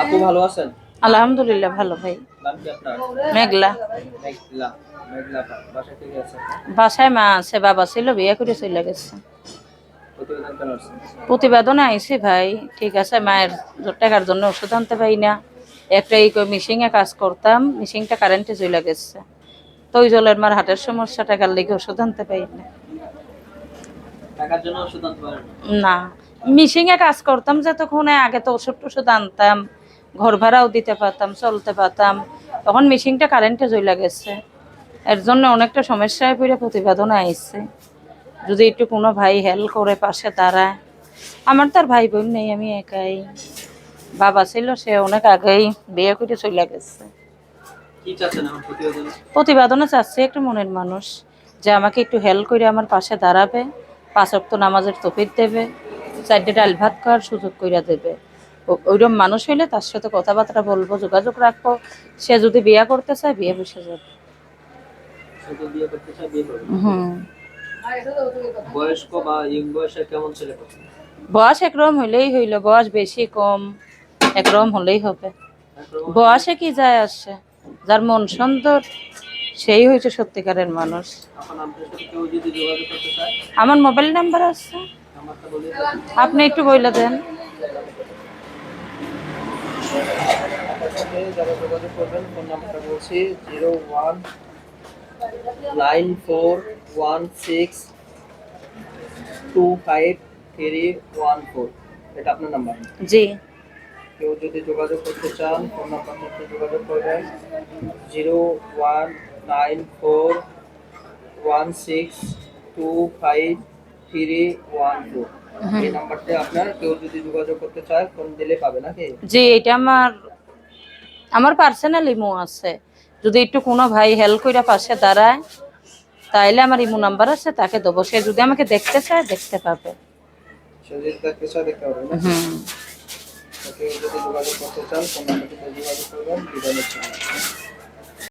আপু ভালো আছেন? আলহামদুলিল্লাহ ভালো ভাই। নাম কি আপনার? মেঘলা। মেঘলা। মেঘলা বাসায় কে কে আছে আপনার? বাসায় মা আছে, বাবা ছিল, বিয়ে করে চলে গেছে। প্রতিবেদন কেন আসছেন? প্রতিবেদনে আইছি ভাই, ঠিক আছে, মায়ের টাকার জন্য ওষুধ আনতে পারি না। একটা মিশিংয়ে কাজ করতাম, মিশিংটা কারেন্টে চলে গেছে। তো ওই জলের মার হাটের সমস্যা, টাকার লেগে ওষুধ আনতে পারি না। টাকার জন্য ওষুধ আনতে পারেন না? না, মিশিংয়ে কাজ করতাম যতক্ষণে, আগে তো ওষুধ টষুধ আনতাম, ঘর ভাড়াও দিতে পারতাম, চলতে পারতাম। তখন মিশিংটা কারেন্টে চলে গেছে, এর জন্য অনেকটা সমস্যায় পড়ে প্রতিবেদনে আইছে। যদি একটু কোনো ভাই হেল্প করে, পাশে দাঁড়ায়। আমার তো আর ভাই বোন নেই, আমি একাই। বাবা ছিল, সে অনেক আগেই বিয়ে করে চলে গেছে। কি চাচ্ছেন এখন প্রতিবেদনে? প্রতিবেদনে চাচ্ছি একটু মনের মানুষ, যে আমাকে একটু হেল্প করে আমার পাশে দাঁড়াবে, 5 ওয়াক্ত নামাজের তৌফিক দেবে, 4টে ডাল ভাত খাওয়ার সুযোগ করে দেবে। ওইরকম মানুষ হইলে তার সাথে কথাবার্তা বলবো, যোগাযোগ রাখবো। সে যদি বিয়ে করতে চায়, বিয়ে বসে যাবে। সে তো বিয়ে করতে চায়, বিয়ে করবে। হুম। বয়স্ক বা ইয়ং বয়সের কেমন ছেলে পছন্দ? বয়স একরকম হইলেই হইল, বয়স বেশি কম একরকম হলেই হবে। একরকম হলে? বয়সে কি যায় আসে, যার মন সুন্দর সেই হয়েছে সত্যিকারের মানুষ। এখন আপনার সাথে কেউ যদি যোগাযোগ করতে চায়? আমার মোবাইল নাম্বার আছে, নাম্বারটা বলে দেন। আপনি একটু বলে দেন। আপনার সাথে যারা যোগাযোগ করবেন, ফোন নাম্বারটা বলছি: 019416253114। এটা আপনার নাম্বার? জি। কেউ যদি যোগাযোগ করতে চান, ফোন নাম্বারটাতে যোগাযোগ করবেন: 019416253114। হুম। এই নাম্বারটা আপনার, কেউ যদি যোগাযোগ করতে চায় ফোন দিলে পাবে নাকি? জি, এটা আমার আমার পার্সোনাল ইমো আছে। যদি একটু কোনো ভাই হেল্প করে পাশে দাঁড়ায়, তাইলে আমার ইমো নাম্বার আছে, তাকে দেবো। সে যদি আমাকে দেখতে চায়, দেখতে পাবে। সে যদি দেখতে চায় দেখতে পাবে নাকি? হুম। কেউ যদি যোগাযোগ করতে চান, ফোন নাম্বারটাতে যোগাযোগ করবেন। বিদায় নিচ্ছি।